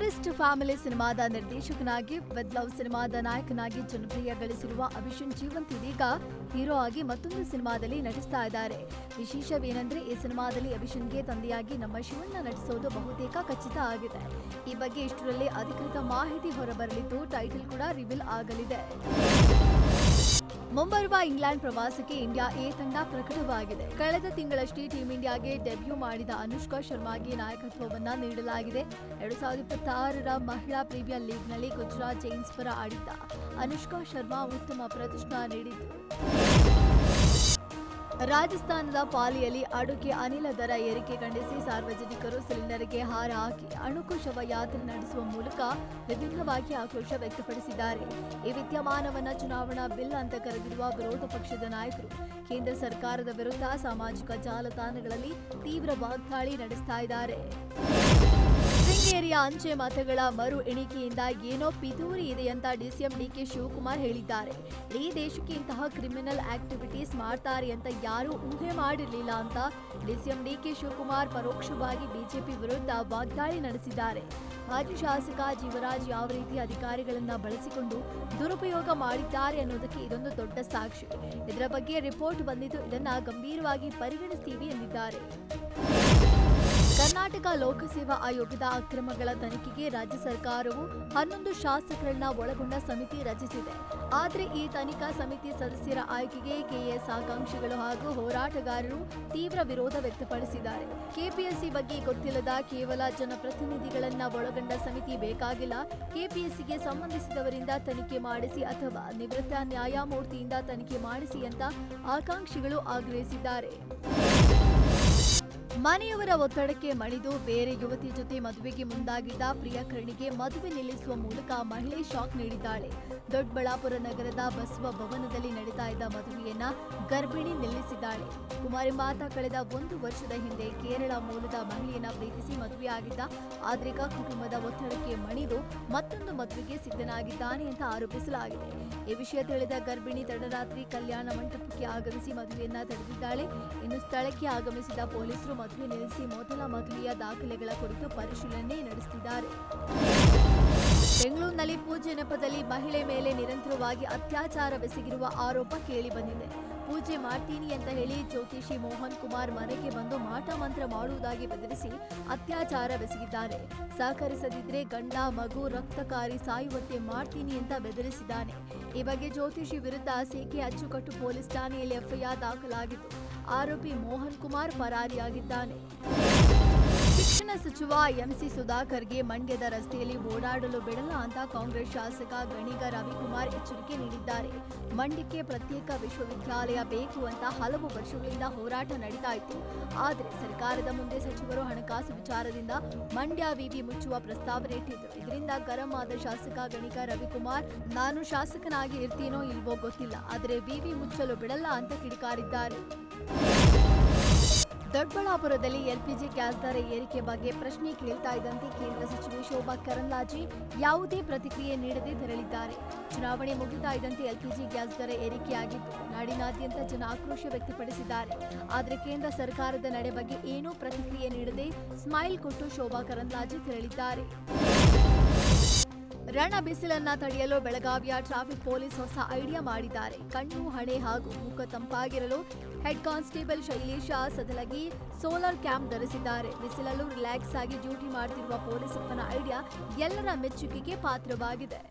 Twist family ಸಿನಿಮಾದ ನಿರ್ದೇಶಕನಾಗಿ with love ಸಿನಿಮಾದ ನಾಯಕನಾಗಿ ಜನಪ್ರಿಯ ಗಳಿಸಿರುವ ಅಭಿಷೇಕ್ ಜೀವಂತ್ ಇದೀಗ ಹೀರೋ ಆಗಿ ಮತ್ತೊಂದು ಸಿನಿಮಾದಲ್ಲಿ ನಟಿಸ್ತಾ ಇದ್ದಾರೆ. ವಿಶೇಷವೇನೆಂದ್ರೆ ಈ ಸಿನಿಮಾದಲ್ಲಿ ಅಭಿಷೇಕ್ಗೆ ತಂದೆಯಾಗಿ ನಮ್ಮ ಶಿವಣ್ಣ ನಟಿಸೋದು ಬಹುತೇಕ ಖಚಿತ ಆಗಿದೆ. ಈ ಬಗ್ಗೆ ಇಷ್ಟರಲ್ಲೇ ಅಧಿಕೃತ ಮಾಹಿತಿ ಹೊರಬರಲಿದ್ದು ಟೈಟಲ್ ಕೂಡ ರಿವೀಲ್ ಆಗಲಿದೆ. ಮುಂಬರುವ ಇಂಗ್ಲೆಂಡ್ ಪ್ರವಾಸಕ್ಕೆ ಇಂಡಿಯಾ ಎ ತಂಡ ಪ್ರಕಟವಾಗಿದೆ. ಕಳೆದ ತಿಂಗಳಷ್ಟೇ ಟೀಂ ಇಂಡಿಯಾಗೆ ಡೆಬ್ಯೂ ಮಾಡಿದ ಅನುಷ್ಕಾ ಶರ್ಮಾಗೆ ನಾಯಕತ್ವವನ್ನ ನೀಡಲಾಗಿದೆ. 2026ರ ಮಹಿಳಾ ಪ್ರೀಮಿಯರ್ ಲೀಗ್ನಲ್ಲಿ ಗುಜರಾತ್ ಜೈಂಟ್ಸ್ ಪರ ಆಡಿದ್ದ ಅನುಷ್ಕಾ ಶರ್ಮಾ ಉತ್ತಮ ಪ್ರದರ್ಶನ ನೀಡಿದ್ರು. ರಾಜಸ್ಥಾನದ ಪಾಲಿಯಲ್ಲಿ ಅಡುಗೆ ಅನಿಲ ದರ ಏರಿಕೆ ಖಂಡಿಸಿ ಸಾರ್ವಜನಿಕರು ಸಿಲಿಂಡರ್ಗೆ ಹಾರ ಹಾಕಿ ಅಣುಕು ಶವಯಾತ್ರೆ ನಡೆಸುವ ಮೂಲಕ ವಿಭಿನ್ನವಾಗಿ ಆಕ್ರೋಶ ವ್ಯಕ್ತಪಡಿಸಿದ್ದಾರೆ. ಈ ವಿದ್ಯಮಾನವನ್ನು ಚುನಾವಣಾ ಬಿಲ್ ಅಂತ ಕರೆದಿರುವ ವಿರೋಧ ಪಕ್ಷದ ನಾಯಕರು ಕೇಂದ್ರ ಸರ್ಕಾರದ ವಿರುದ್ಧ ಸಾಮಾಜಿಕ ಜಾಲತಾಣಗಳಲ್ಲಿ ತೀವ್ರ ವಾಗ್ದಾಳಿ ನಡೆಸ್ತಾ ಇದ್ದಾರೆ. ಶೃಂಗೇರಿಯ ಅಂಚೆ ಮತಗಳ ಮರು ಎಣಿಕೆಯಿಂದ ಏನೋ ಪಿತೂರಿ ಇದೆ ಅಂತ ಡಿಸಿಎಂ ಡಿಕೆ ಶಿವಕುಮಾರ್ ಹೇಳಿದ್ದಾರೆ. ಈ ದೇಶಕ್ಕೆ ಇಂತಹ ಕ್ರಿಮಿನಲ್ ಆಕ್ಟಿವಿಟೀಸ್ ಮಾಡ್ತಾರೆ ಅಂತ ಯಾರೂ ಊಹೆ ಮಾಡಿರಲಿಲ್ಲ ಅಂತ ಡಿಸಿಎಂ ಡಿಕೆ ಶಿವಕುಮಾರ್ ಪರೋಕ್ಷವಾಗಿ ಬಿಜೆಪಿ ವಿರುದ್ಧ ವಾಗ್ದಾಳಿ ನಡೆಸಿದ್ದಾರೆ. ಮಾಜಿ ಶಾಸಕ ಜೀವರಾಜ್ ಯಾವ ರೀತಿ ಅಧಿಕಾರಿಗಳನ್ನ ಬಳಸಿಕೊಂಡು ದುರುಪಯೋಗ ಮಾಡಿದ್ದಾರೆ ಅನ್ನೋದಕ್ಕೆ ಇದೊಂದು ದೊಡ್ಡ ಸಾಕ್ಷಿ. ಇದರ ಬಗ್ಗೆ ರಿಪೋರ್ಟ್ ಬಂದಿದ್ದು ಇದನ್ನ ಗಂಭೀರವಾಗಿ ಪರಿಗಣಿಸ್ತೀವಿ ಎಂದಿದ್ದಾರೆ. ಕರ್ನಾಟಕ ಲೋಕಸೇವಾ ಆಯೋಗದ ಅಕ್ರಮಗಳ ತನಿಖೆಗೆ ರಾಜ್ಯ ಸರ್ಕಾರವು 11 ಶಾಸಕರನ್ನ ಒಳಗೊಂಡ ಸಮಿತಿ ರಚಿಸಿದೆ. ಆದರೆ ಈ ತನಿಖಾ ಸಮಿತಿ ಸದಸ್ಯರ ಆಯ್ಕೆಗೆ ಕೆಎಸ್ ಆಕಾಂಕ್ಷಿಗಳು ಹಾಗೂ ಹೋರಾಟಗಾರರು ತೀವ್ರ ವಿರೋಧ ವ್ಯಕ್ತಪಡಿಸಿದ್ದಾರೆ. ಕೆಪಿಎಸ್ಸಿ ಬಗ್ಗೆ ಗೊತ್ತಿಲ್ಲದ ಕೇವಲ ಜನಪ್ರತಿನಿಧಿಗಳನ್ನ ಒಳಗೊಂಡ ಸಮಿತಿ ಬೇಕಾಗಿಲ್ಲ. ಕೆಪಿಎಸ್ಸಿಗೆ ಸಂಬಂಧಿಸಿದವರಿಂದ ತನಿಖೆ ಮಾಡಿಸಿ ಅಥವಾ ನಿವೃತ್ತ ನ್ಯಾಯಮೂರ್ತಿಯಿಂದ ತನಿಖೆ ಮಾಡಿಸಿ ಅಂತ ಆಕಾಂಕ್ಷಿಗಳು ಆಗ್ರಹಿಸಿದ್ದಾರೆ. ಮನೆಯವರ ಒತ್ತಡಕ್ಕೆ ಮಣಿದು ಬೇರೆ ಯುವತಿ ಜೊತೆ ಮದುವೆಗೆ ಮುಂದಾಗಿದ್ದ ಪ್ರಿಯಕರ್ಣಿಗೆ ಮದುವೆ ನಿಲ್ಲಿಸುವ ಮೂಲಕ ಮಹಿಳೆ ಶಾಕ್ ನೀಡಿದ್ದಾಳೆ. ದೊಡ್ಡಬಳ್ಳಾಪುರ ನಗರದ ಬಸವ ಭವನದಲ್ಲಿ ನಡೀತಾ ಇದ್ದ ಮದುವೆಯನ್ನ ಗರ್ಭಿಣಿ ನಿಲ್ಲಿಸಿದ್ದಾಳೆ. ಕುಮಾರಿ ಮಾತಾ ಕಳೆದ 1 ವರ್ಷದ ಹಿಂದೆ ಕೇರಳ ಮೂಲದ ಮಹಿಳೆಯನ್ನ ಪ್ರೀತಿಸಿ ಮದುವೆಯಾಗಿದ್ದ. ಆದ್ರೀಗ ಕುಟುಂಬದ ಒತ್ತಡಕ್ಕೆ ಮಣಿದು ಮತ್ತೊಂದು ಮದುವೆಗೆ ಸಿದ್ಧನಾಗಿದ್ದಾನೆ ಅಂತ ಆರೋಪಿಸಲಾಗಿದೆ. ಈ ವಿಷಯ ತಿಳಿದ ಗರ್ಭಿಣಿ ತಡರಾತ್ರಿ ಕಲ್ಯಾಣ ಮಂಟಪಕ್ಕೆ ಆಗಮಿಸಿ ಮದುವೆಯನ್ನ ತಡೆದಿದ್ದಾಳೆ. ಇನ್ನು ಸ್ಥಳಕ್ಕೆ ಆಗಮಿಸಿದ ಪೊಲೀಸರು ಮದುವೆ ನಿಲ್ಲಿಸಿ ಮೊದಲ ಮದುವೆಯ ದಾಖಲೆಗಳ ಕುರಿತು ಪರಿಶೀಲನೆ ನಡೆಸುತ್ತಿದ್ದಾರೆ. ಬೆಂಗಳೂರಿನಲ್ಲಿ ಪೂಜೆ ನೆಪದಲ್ಲಿ ಮಹಿಳೆ ಮೇಲೆ ನಿರಂತರವಾಗಿ ಅತ್ಯಾಚಾರವೆಸಗಿರುವ ಆರೋಪ ಕೇಳಿಬಂದಿದೆ. ಪೂಜೆ ಮಾಡ್ತೀನಿ ಅಂತ ಹೇಳಿ ಜ್ಯೋತಿಷಿ ಮೋಹನ್ ಕುಮಾರ್ ಮನೆಗೆ ಬಂದು ಮಾಟ ಮಂತ್ರ ಮಾಡುವುದಾಗಿ ಬೆದರಿಸಿ ಅತ್ಯಾಚಾರವೆಸಗಿದ್ದಾರೆ. ಸಹಕರಿಸದಿದ್ರೆ ಗಂಡ ಮಗು ರಕ್ತಕಾರಿ ಸಾಯುವಂತೆ ಮಾಡ್ತೀನಿ ಅಂತ ಬೆದರಿಸಿದ್ದಾನೆ. ಈ ಬಗ್ಗೆ ಜ್ಯೋತಿಷಿ ವಿರುದ್ಧ ಸೇಕೆ ಅಚ್ಚುಕಟ್ಟು ಪೊಲೀಸ್ ಠಾಣೆಯಲ್ಲಿ ಎಫ್ಐಆರ್ ದಾಖಲಾಗಿದ್ದು ಆರೋಪಿ ಮೋಹನ್ ಕುಮಾರ್ ಪರಾರಿಯಾಗಿದ್ದಾನೆ. ಶಿಕ್ಷಣ ಸಚಿವ ಎಂಸಿ ಸುಧಾಕರ್ಗೆ ಮಂಡ್ಯದ ರಸ್ತೆಯಲ್ಲಿ ಓಡಾಡಲು ಬಿಡಲ್ಲ ಅಂತ ಕಾಂಗ್ರೆಸ್ ಶಾಸಕ ಗಣಿಗ ರವಿಕುಮಾರ್ ಎಚ್ಚರಿಕೆ ನೀಡಿದ್ದಾರೆ. ಮಂಡ್ಯಕ್ಕೆ ಪ್ರತ್ಯೇಕ ವಿಶ್ವವಿದ್ಯಾಲಯ ಬೇಕು ಅಂತ ಹಲವು ವರ್ಷಗಳಿಂದ ಹೋರಾಟ ನಡೀತಾ ಇತ್ತು. ಆದರೆ ಸರ್ಕಾರದ ಮುಂದೆ ಸಚಿವರು ಹಣಕಾಸು ವಿಚಾರದಿಂದ ಮಂಡ್ಯ ವಿವಿ ಮುಚ್ಚುವ ಪ್ರಸ್ತಾವನೆ ಇಟ್ಟಿದ್ರು. ಇದರಿಂದ ಗರಂ ಆದ ಶಾಸಕ ಗಣಿಗ ರವಿಕುಮಾರ್, ನಾನು ಶಾಸಕನಾಗಿ ಇರ್ತೀನೋ ಇಲ್ವೋ ಗೊತ್ತಿಲ್ಲ, ಆದರೆ ವಿವಿ ಮುಚ್ಚಲು ಬಿಡಲ್ಲ ಅಂತ ಕಿಡಿಕಾರಿದ್ದಾರೆ. ದೊಡ್ಡಬಳ್ಳಾಪುರದಲ್ಲಿ ಎಲ್ಪಿಜಿ ಗ್ಯಾಸ್ ದರ ಏರಿಕೆ ಬಗ್ಗೆ ಪ್ರಶ್ನೆ ಕೇಳ್ತಾ ಇದ್ದಂತೆ ಕೇಂದ್ರ ಸಚಿವೆ ಶೋಭಾ ಕರಂದ್ಲಾಜೆ ಯಾವುದೇ ಪ್ರತಿಕ್ರಿಯೆ ನೀಡದೆ ತೆರಳಿದ್ದಾರೆ. ಚುನಾವಣೆ ಮುಗಿತಾ ಇದ್ದಂತೆ ಎಲ್ಪಿಜಿ ಗ್ಯಾಸ್ ದರ ಏರಿಕೆಯಾಗಿದ್ದು ನಾಡಿನಾದ್ಯಂತ ಜನ ಆಕ್ರೋಶ ವ್ಯಕ್ತಪಡಿಸಿದ್ದಾರೆ. ಆದರೆ ಕೇಂದ್ರ ಸರ್ಕಾರದ ನಡೆ ಬಗ್ಗೆ ಏನೂ ಪ್ರತಿಕ್ರಿಯೆ ನೀಡದೆ ಸ್ಮೈಲ್ ಕೊಟ್ಟು ಶೋಭಾ ಕರಂದ್ಲಾಜೆ ತೆರಳಿದ್ದಾರೆ. ರಣ ಬಿಸಿಲನ್ನ ತಡೆಯಲು ಬೆಳಗಾವಿಯ ಟ್ರಾಫಿಕ್ ಪೊಲೀಸ್ ಹೊಸ ಐಡಿಯಾ ಮಾಡಿದ್ದಾರೆ. ಕಣ್ಣು, ಹಣೆ ಹಾಗೂ ಮುಖ ತಂಪಾಗಿರಲು head constable Shailesha Sadalagi solar cap ಧರಿಸಿದ್ದಾರೆ. ಬಿಸಿಲಲ್ಲೂ ರಿಲ್ಯಾಕ್ಸ್ ಆಗಿ ಡ್ಯೂಟಿ ಮಾಡ್ತಿರುವ ಪೊಲೀಸಪ್ಪನ ಐಡಿಯಾ ಎಲ್ಲರ ಮೆಚ್ಚುಗೆಗೆ ಪಾತ್ರವಾಗಿದೆ.